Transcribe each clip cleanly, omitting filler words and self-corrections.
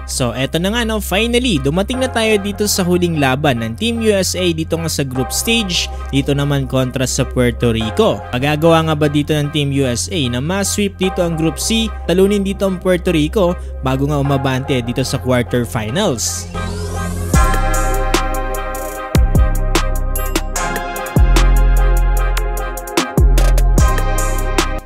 So eto na nga no, finally dumating na tayo dito sa huling laban ng Team USA dito nga sa group stage, dito naman kontra sa Puerto Rico. Magagawa nga ba dito ng Team USA na ma-sweep dito ang Group C, talunin dito ang Puerto Rico bago nga umabante dito sa quarterfinals?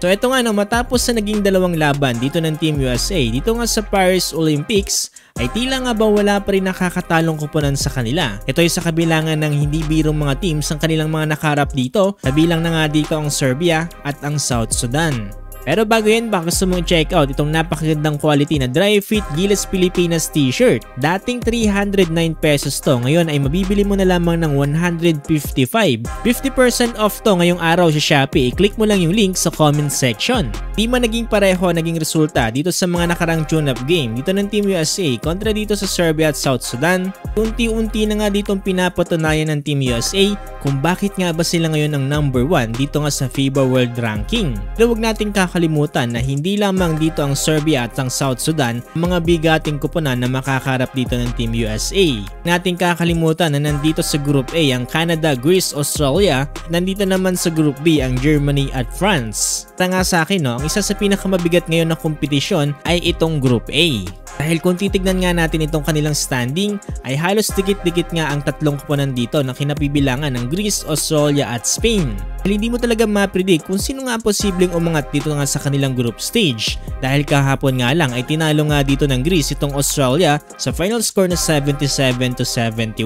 So eto nga no, matapos sa naging dalawang laban dito ng Team USA dito nga sa Paris Olympics, ay tila nga ba wala pa rin nakakatalong koponan sa kanila. Ito ay sa kabilangan ng hindi birong mga teams ang kanilang mga nakaharap dito, kabilang na nga dito ang Serbia at ang South Sudan. Pero bago yan, baka gusto mong check out itong napakagandang quality na Dry Fit Gilas Pilipinas t-shirt. Dating 309 pesos to, ngayon ay mabibili mo na lamang ng 155. 50% off to ngayong araw sa Shopee. I-click mo lang yung link sa comment section. Di man naging pareho naging resulta dito sa mga nakarang tune-up game dito ng Team USA kontra dito sa Serbia at South Sudan. Unti-unti na nga ditong pinapatunayan ng Team USA kung bakit nga ba sila ngayon ang number 1 dito nga sa FIBA World Ranking. Pero huwag natin kakalimutan na hindi lamang dito ang Serbia at ang South Sudan ang mga bigating koponan na makakaharap dito ng Team USA. Nating kakalimutan na nandito sa Group A ang Canada, Greece, Australia, nandito naman sa Group B ang Germany at France. Tanga sa akin no, ang isa sa pinakamabigat ngayon na kompetisyon ay itong Group A. Dahil kung titignan nga natin itong kanilang standing, ay halos dikit-dikit nga ang tatlong koponan dito na kinabibilangan ng Greece, Australia at Spain. Dahil hindi mo talaga ma-predict kung sino nga posibleng umangat dito nga sa kanilang group stage. Dahil kahapon nga lang ay tinalo nga dito ng Greece itong Australia sa final score na 77-71.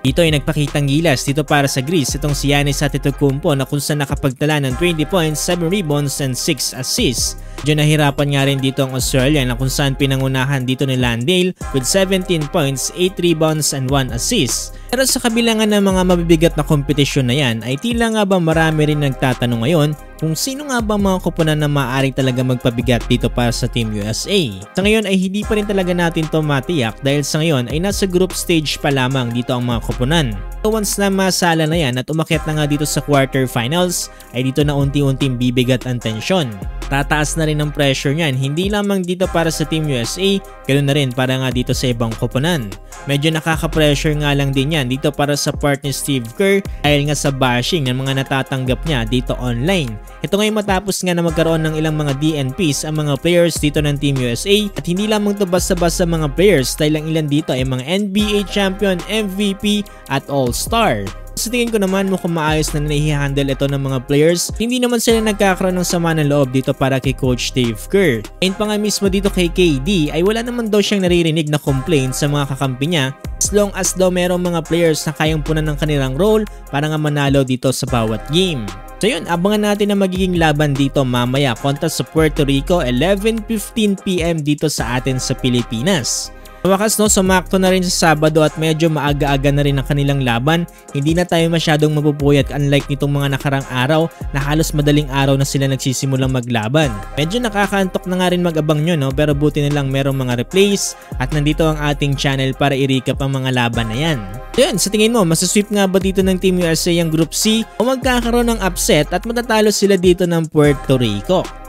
Dito ay nagpakitang gilas dito para sa Greece itong si Giannis Antetokounmpo na kung saan nakapagtala ng 20 points, 7 rebounds and 6 assists. Medyo nahirapan nga rin dito ang Australia na kung saan pinangunahan dito ni Landale with 17 points, 8 rebounds and 1 assist. Pero sa kabilangan ng mga mabibigat na kompetisyon na yan ay tila nga ba marami rin nagtatanong ngayon kung sino nga ba mga koponan na maaari talaga magpabigat dito para sa Team USA. Sa ngayon ay hindi pa rin talaga natin to matiyak dahil sa ngayon ay nasa group stage pa lamang dito ang mga koponan. So once na masala na yan at umakyat na nga dito sa quarterfinals ay dito na unti-unting bibigat ang tensyon. Tataas na rin ang pressure niyan, hindi lamang dito para sa Team USA, ganoon na rin para nga dito sa ibang koponan. Medyo nakaka-pressure nga lang din yan dito para sa part ni Steve Kerr dahil nga sa bashing ng mga natatanggap niya dito online. Ito ngayon matapos nga na magkaroon ng ilang mga DNPs ang mga players dito ng Team USA at hindi lamang to basta-basta mga players dahil ang ilan dito ay mga NBA champion, MVP at All-Star. Sa tingin ko naman mukhang maayos na nai-handle ito ng mga players. Hindi naman sila nagkakaroon ng sama ng loob dito para kay Coach Steve Kerr. Ayun pa nga mismo dito kay KD ay wala naman daw siyang naririnig na complaint sa mga kakampi niya as long as daw merong mga players na kayang punan ng kanilang role para nga manalo dito sa bawat game. So yun, abangan natin ang magiging laban dito mamaya kontra sa Puerto Rico 11:15 PM dito sa atin sa Pilipinas. Sa wakas no, sumakto na rin sa Sabado at medyo maaga-aga na rin ang kanilang laban. Hindi na tayo masyadong mapupuyat unlike nitong mga nakarang araw na halos madaling araw na sila nagsisimulang maglaban. Medyo nakakaantok na nga rin mag-abang nyo no, pero buti na lang merong mga replays at nandito ang ating channel para i-recap ang mga laban na yan. So yun, sa tingin mo, masasweep nga ba dito ng Team USA ang Group C o magkakaroon ng upset at matatalo sila dito ng Puerto Rico?